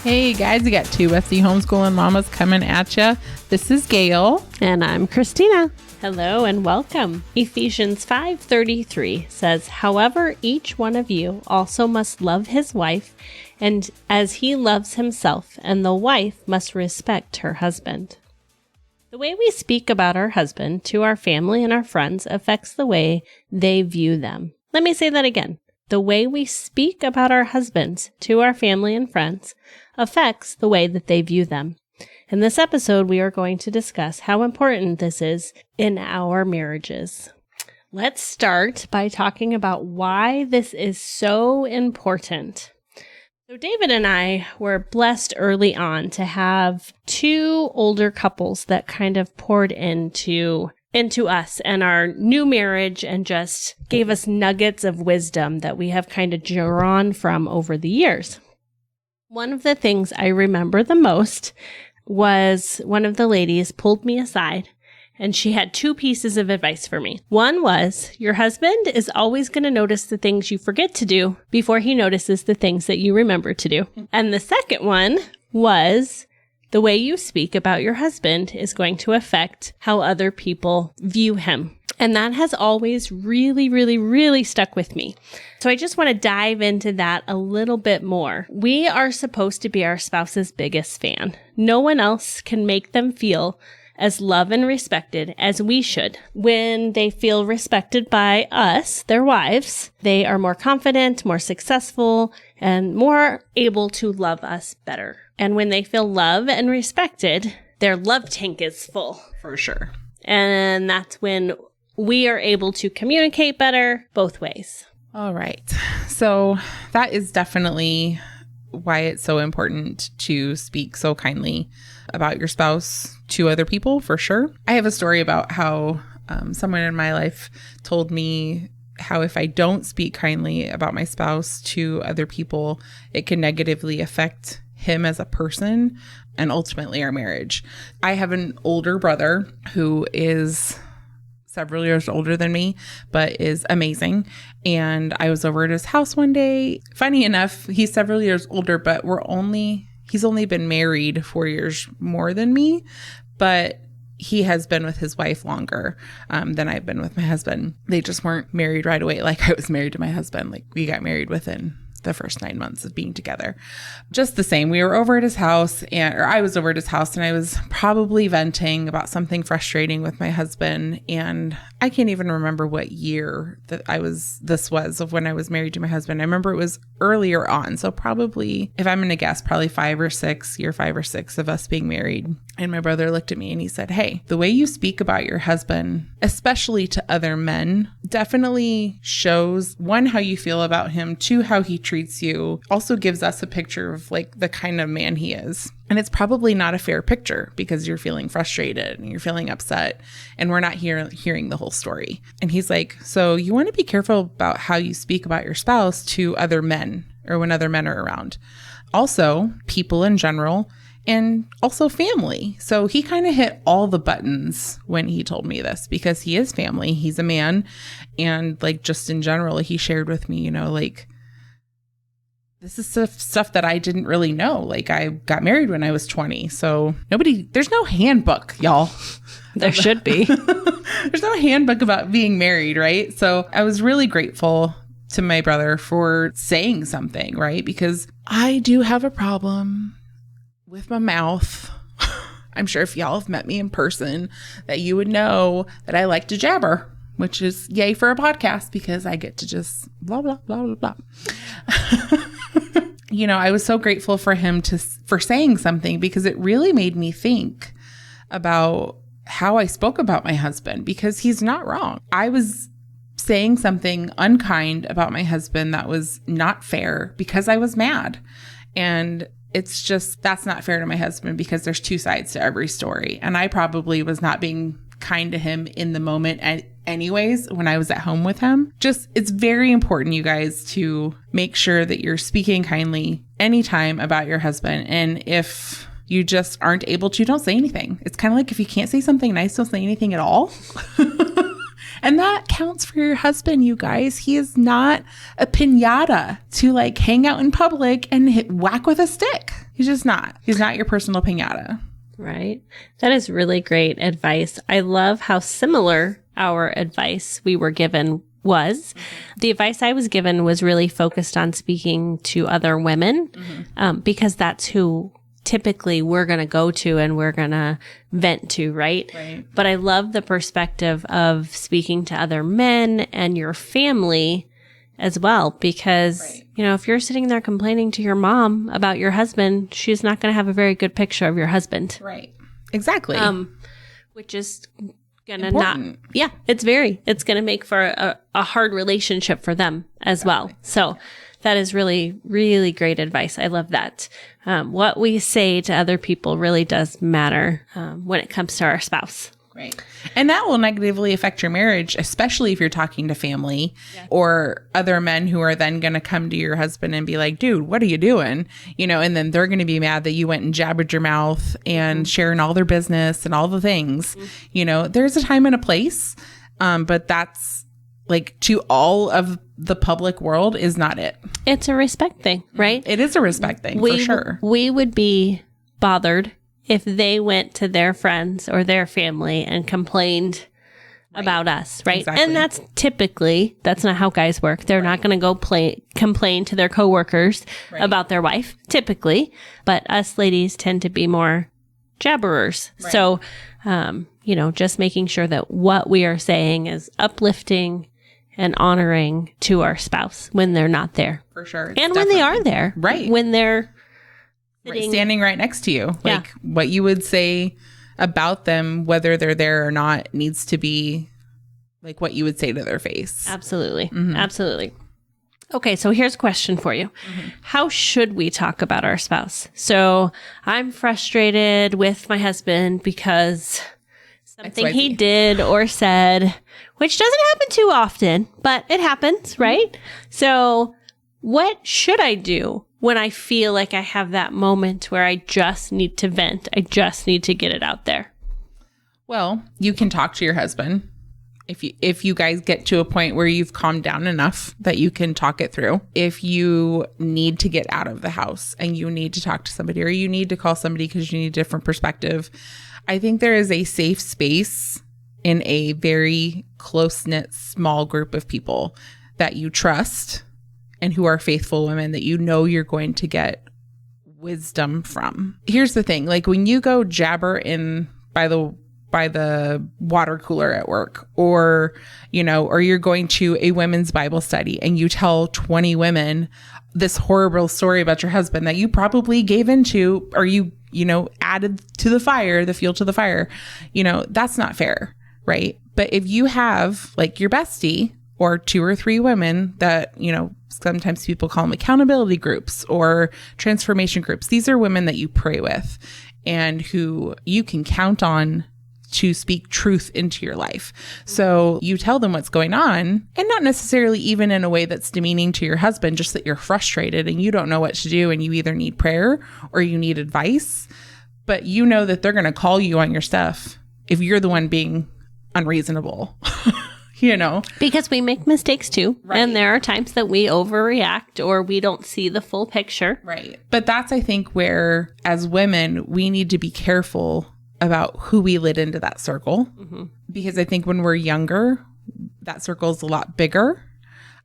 Hey guys, you got two Bestie homeschooling mamas coming at you. This is Gale. And I'm Christina. Hello and welcome. Ephesians 5:33 says, "However, each one of you also must love his wife, and as he loves himself, and the wife must respect her husband." The way we speak about our husband to our family and our friends affects the way they view them. Let me say that again. The way we speak about our husbands to our family and friends affects the way that they view them. In this episode, we are going to discuss how important this is in our marriages. Let's start by talking about why this is so important. So David and I were blessed early on to have two older couples that kind of poured into us and our new marriage and just gave us nuggets of wisdom that we have kind of drawn from over the years. One of the things I remember the most was one of the ladies pulled me aside and she had two pieces of advice for me. One was, your husband is always going to notice the things you forget to do before he notices the things that you remember to do. And the second one was, the way you speak about your husband is going to affect how other people view him. And that has always really stuck with me. So I just want to dive into that a little bit more. We are supposed to be our spouse's biggest fan. No one else can make them feel as loved and respected as we should. When they feel respected by us, their wives, they are more confident, more successful, and more able to love us better. And when they feel loved and respected, their love tank is full. For sure. And that's when we are able to communicate better both ways. All right. So that is definitely why it's so important to speak so kindly about your spouse to other people, for sure. I have a story about how someone in my life told me how if I don't speak kindly about my spouse to other people, it can negatively affect him as a person and ultimately our marriage. I have an older brother who is several years older than me, but is amazing. And I was over at his house one day. Funny enough, he's several years older, but he's only been married 4 years more than me, but he has been with his wife longer than I've been with my husband. They just weren't married right away like I was married to my husband. Like we got married within the first 9 months of being together. Just the same. We were over at his house or I was over at his house and I was probably venting about something frustrating with my husband. And I can't even remember what year this was of when I was married to my husband. I remember it was earlier on. So probably, if I'm going to guess, probably 5 or 6 of us being married. And my brother looked at me and he said, "Hey, the way you speak about your husband, especially to other men, definitely shows, one, how you feel about him, two, how he treats you, also gives us a picture of like the kind of man he is. And it's probably not a fair picture because you're feeling frustrated and you're feeling upset and we're not hearing the whole story." And he's like, "So you want to be careful about how you speak about your spouse to other men or when other men are around. Also, people in general, and also family." So he kind of hit all the buttons when he told me this because he is family. He's a man. And like just in general, he shared with me, like, this is stuff that I didn't really know. Like I got married when I was 20. So there's no handbook, y'all. There should be. There's no handbook about being married, right? So I was really grateful to my brother for saying something, right? Because I do have a problem with my mouth. I'm sure if y'all have met me in person that you would know that I like to jabber, which is yay for a podcast because I get to just blah, blah, blah, blah, blah. I was so grateful for him for saying something because it really made me think about how I spoke about my husband because he's not wrong. I was saying something unkind about my husband that was not fair because I was mad. And it's just, that's not fair to my husband because there's two sides to every story. And I probably was not being kind to him in the moment anyways when I was at home with him. Just, it's very important, you guys, to make sure that you're speaking kindly anytime about your husband. And if you just aren't able to, don't say anything. It's kind of like if you can't say something nice, don't say anything at all. And that counts for your husband, you guys. He is not a piñata to like hang out in public and whack with a stick. He's just not. He's not your personal piñata. Right. That is really great advice. I love how similar our advice we were given was. The advice I was given was really focused on speaking to other women, because that's who typically we're going to go to and we're going to vent to, right? But I love the perspective of speaking to other men and your family as well, because, you know, if you're sitting there complaining to your mom about your husband, she's not going to have a very good picture of your husband. Right. Exactly. Which is going to not, it's going to make for a hard relationship for them as well. So that is really, really great advice. I love that. What we say to other people really does matter when it comes to our spouse. Right. And that will negatively affect your marriage, especially if you're talking to family or other men who are then going to come to your husband and be like, dude, what are you doing? You know, and then they're going to be mad that you went and jabbered your mouth and sharing all their business and all the things. You know, there's a time and a place, but that's like to all of the public world is not it. It's a respect thing, right? It is a respect thing for sure. We would be bothered if they went to their friends or their family and complained about us, right? Exactly. And that's not how guys work. They're not going to go complain to their coworkers about their wife, typically. But us ladies tend to be more jabberers. Right. So, you know, just making sure that what we are saying is uplifting and honoring to our spouse when they're not there. For sure. And when they are there. Right. When they're standing right next to you. Like what you would say about them, whether they're there or not, needs to be like what you would say to their face. Absolutely. Absolutely. Okay, so here's a question for you. How should we talk about our spouse? So I'm frustrated with my husband because something he did or said, which doesn't happen too often, but it happens, right? So what should I do when I feel like I have that moment where I just need to vent? I just need to get it out there. Well, you can talk to your husband. If you guys get to a point where you've calmed down enough that you can talk it through. If you need to get out of the house and you need to talk to somebody or you need to call somebody because you need a different perspective, I think there is a safe space in a very close-knit small group of people that you trust and who are faithful women that you know you're going to get wisdom from. Here's the thing, like when you go jabber in by the water cooler at work, or, you know, or you're going to a women's Bible study and you tell 20 women this horrible story about your husband that you probably gave into, or you know, added to the fire, the fuel to the fire, you know, that's not fair, right? But if you have like your bestie or 2 or 3 women that, you know, sometimes people call them accountability groups or transformation groups. These are women that you pray with and who you can count on to speak truth into your life. So you tell them what's going on, and not necessarily even in a way that's demeaning to your husband, just that you're frustrated and you don't know what to do and you either need prayer or you need advice. But you know that they're going to call you on your stuff if you're the one being unreasonable. You know, because we make mistakes too. Right. And there are times that we overreact or we don't see the full picture. Right. But that's, I think, where as women, we need to be careful about who we let into that circle. Because I think when we're younger, that circle is a lot bigger.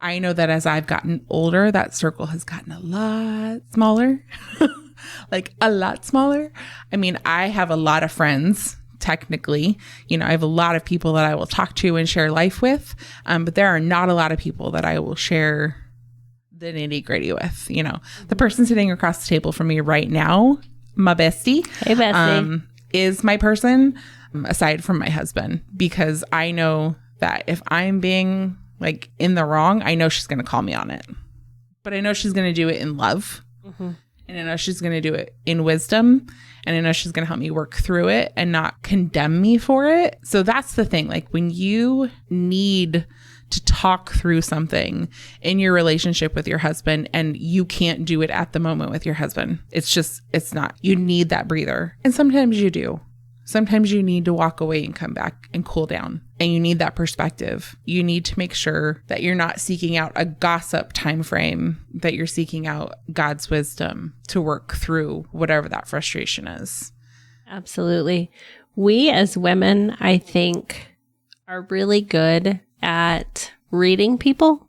I know that as I've gotten older, that circle has gotten a lot smaller, like a lot smaller. I mean, I have a lot of friends. Technically, you know, I have a lot of people that I will talk to and share life with, but there are not a lot of people that I will share the nitty gritty with. You know, the person sitting across the table from me right now, my bestie, hey bestie, is my person aside from my husband, because I know that if I'm being like in the wrong, I know she's going to call me on it, but I know she's going to do it in love. And I know she's going to do it in wisdom. And I know she's going to help me work through it and not condemn me for it. So that's the thing. Like when you need to talk through something in your relationship with your husband and you can't do it at the moment with your husband, it's not. You need that breather. And sometimes you do. Sometimes you need to walk away and come back and cool down and you need that perspective. You need to make sure that you're not seeking out a gossip time frame, that you're seeking out God's wisdom to work through whatever that frustration is. Absolutely. We as women, I think, are really good at reading people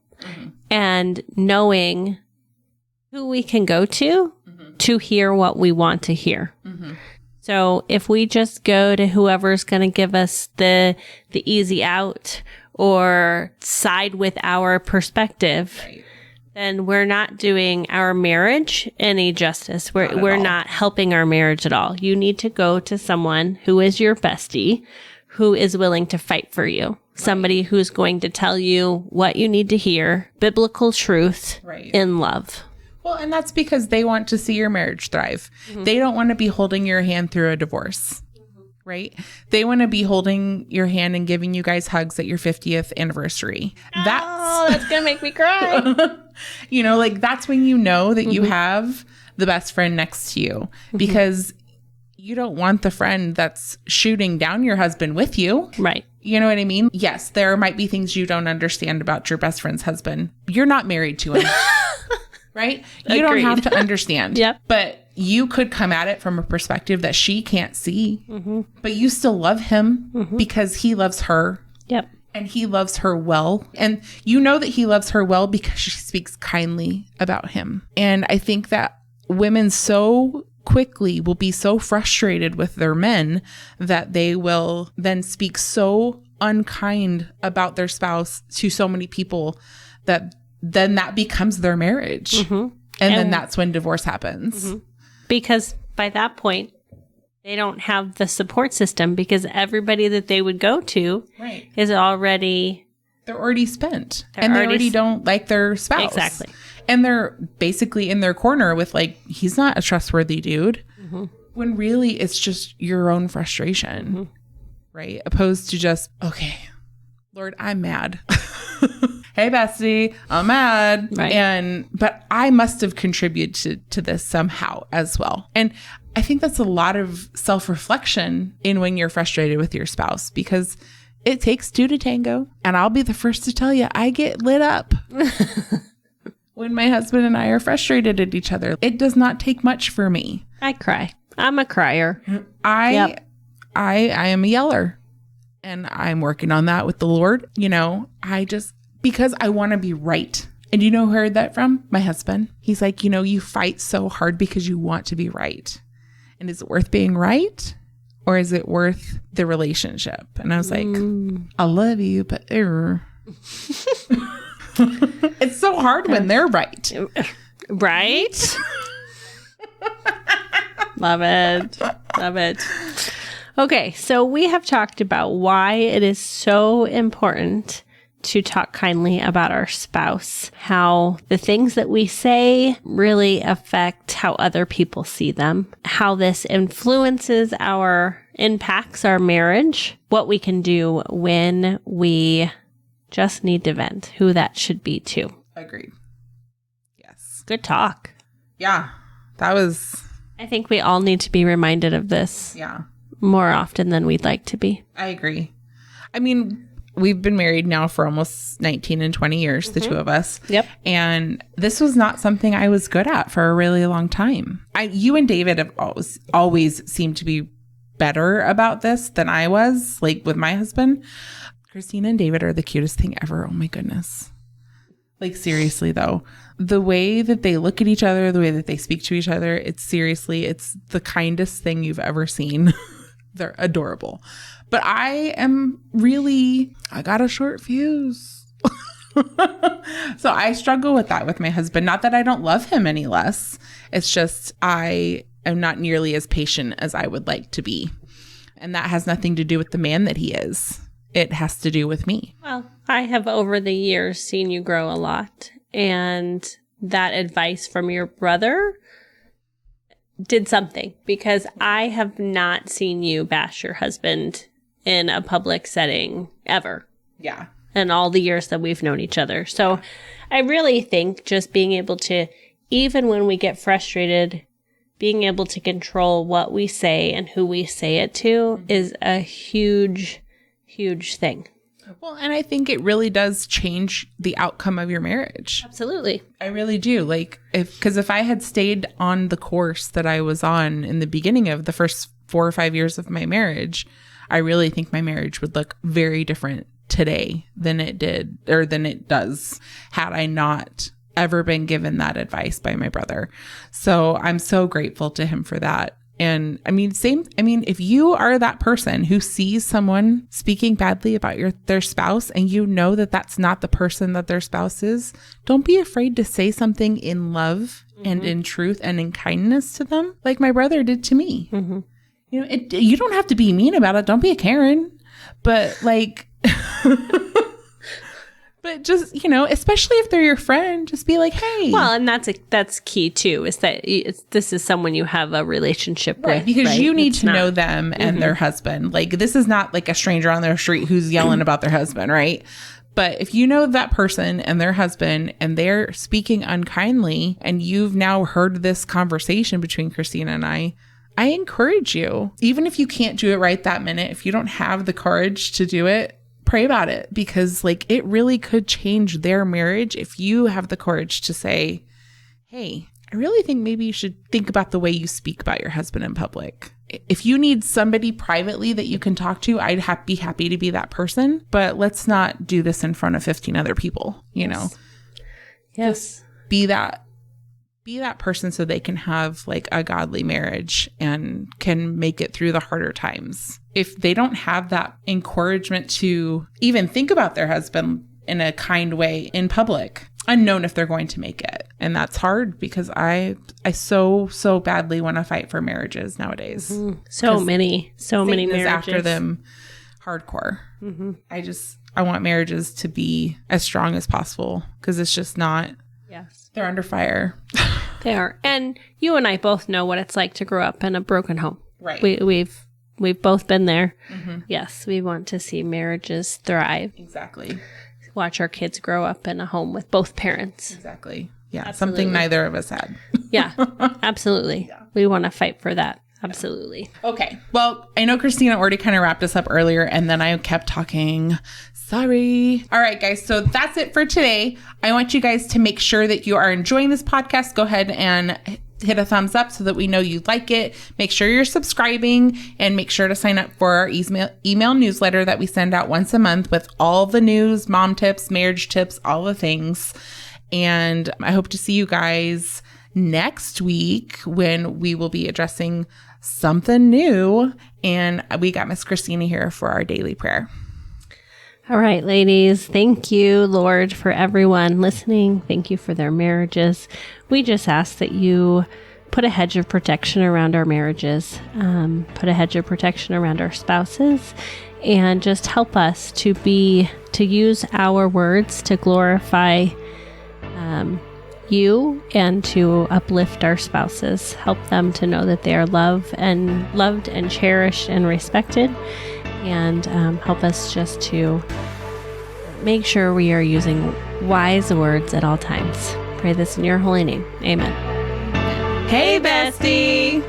and knowing who we can go to hear what we want to hear. So if we just go to whoever's going to give us the easy out or side with our perspective, then we're not doing our marriage any justice. We're not helping our marriage at all. You need to go to someone who is your bestie, who is willing to fight for you. Somebody who's going to tell you what you need to hear, biblical truth in love. Well, and that's because they want to see your marriage thrive. They don't want to be holding your hand through a divorce, right? They want to be holding your hand and giving you guys hugs at your 50th anniversary. That's going to make me cry. You know, like that's when you know that you have the best friend next to you, because you don't want the friend that's shooting down your husband with you. Right. You know what I mean? Yes, there might be things you don't understand about your best friend's husband. You're not married to him. Right? You don't have to understand. But you could come at it from a perspective that she can't see. But you still love him because he loves her. And he loves her well. And you know that he loves her well because she speaks kindly about him. And I think that women so quickly will be so frustrated with their men that they will then speak so unkind about their spouse to so many people that then that becomes their marriage. And then that's when divorce happens. Because by that point, they don't have the support system, because everybody that they would go to is already... They're already spent. They already don't like their spouse. Exactly. And they're basically in their corner with like, he's not a trustworthy dude. When really it's just your own frustration. Right? Opposed to just, okay, Lord, I'm mad. Hey, Bestie, I'm mad. But I must have contributed to this somehow as well. And I think that's a lot of self-reflection in when you're frustrated with your spouse, because it takes two to tango. And I'll be the first to tell you, I get lit up when my husband and I are frustrated at each other. It does not take much for me. I cry. I'm a crier. I am a yeller, and I'm working on that with the Lord. You know, because I want to be right. And you know who I heard that from? My husband. He's like, you know, you fight so hard because you want to be right. And is it worth being right? Or is it worth the relationship? And I was like, I love you, but it's so hard when they're right. Right? Love it. Love it. Okay, so we have talked about why it is so important to talk kindly about our spouse, how the things that we say really affect how other people see them, how this impacts our marriage, what we can do when we just need to vent, who that should be too. Agreed. Yes. Good talk. Yeah, I think we all need to be reminded of this. More often than we'd like to be. I agree. I mean, we've been married now for almost 19 and 20 years, the two of us. And this was not something I was good at for a really long time. You and David have always seemed to be better about this than I was, like with my husband. Christina and David are the cutest thing ever. Oh my goodness. Like seriously though, the way that they look at each other, the way that they speak to each other, it's the kindest thing you've ever seen. They're adorable. But I got a short fuse. So I struggle with that with my husband. Not that I don't love him any less. It's just I am not nearly as patient as I would like to be. And that has nothing to do with the man that he is. It has to do with me. Well, I have over the years seen you grow a lot. And that advice from your brother did something, because I have not seen you bash your husband in a public setting ever. Yeah. In all the years that we've known each other. So I really think just being able to, even when we get frustrated, being able to control what we say and who we say it to is a huge, huge thing. Well, and I think it really does change the outcome of your marriage. Absolutely. I really do. Like, because if I had stayed on the course that I was on in the beginning of the first 4 or 5 years of my marriage, I really think my marriage would look very different today than it did, or than it does, had I not ever been given that advice by my brother. So I'm so grateful to him for that. And if you are that person who sees someone speaking badly about their spouse, and you know that that's not the person that their spouse is, don't be afraid to say something in love and in truth and in kindness to them, like my brother did to me. You don't have to be mean about it. Don't be a Karen, but like, but just, especially if they're your friend, just be like, hey. Well, and that's key too, is that this is someone you have a relationship with. Because you need to know them and their husband. Like, this is not like a stranger on their street who's yelling about their husband, right? But if you know that person and their husband and they're speaking unkindly, and you've now heard this conversation between Christina and I encourage you, even if you can't do it right that minute, if you don't have the courage to do it, pray about it, because like it really could change their marriage if you have the courage to say, hey, I really think maybe you should think about the way you speak about your husband in public. If you need somebody privately that you can talk to, I'd be happy to be that person, but let's not do this in front of 15 other people, Yes. Just be that person so they can have like a godly marriage and can make it through the harder times. If they don't have that encouragement to even think about their husband in a kind way in public, unknown if they're going to make it. And that's hard, because I so badly want to fight for marriages nowadays. So many marriages after them hardcore. I want marriages to be as strong as possible, because it's just not. Yes. They're under fire. They are. And you and I both know what it's like to grow up in a broken home. Right. We've both been there. Yes, we want to see marriages thrive. Exactly. Watch our kids grow up in a home with both parents. Exactly. Yeah. Absolutely. Something neither of us had. Yeah, absolutely. Yeah. We want to fight for that. Absolutely. Okay. Well, I know Christina already kind of wrapped us up earlier, and then I kept talking. Sorry. All right, guys. So that's it for today. I want you guys to make sure that you are enjoying this podcast. Go ahead and hit a thumbs up so that we know you like it. Make sure you're subscribing, and make sure to sign up for our email newsletter that we send out once a month with all the news, mom tips, marriage tips, all the things. And I hope to see you guys next week, when we will be addressing something new. And we got Miss Christina here for our daily prayer. All right, ladies. Thank you, Lord, for everyone listening. Thank you for their marriages. We just ask that you put a hedge of protection around our marriages, put a hedge of protection around our spouses, and just help us to use our words to glorify you and to uplift our spouses. Help them to know that they are loved and cherished and respected, and help us just to make sure we are using wise words at all times. Pray this in your holy name. Amen. Hey, Bestie!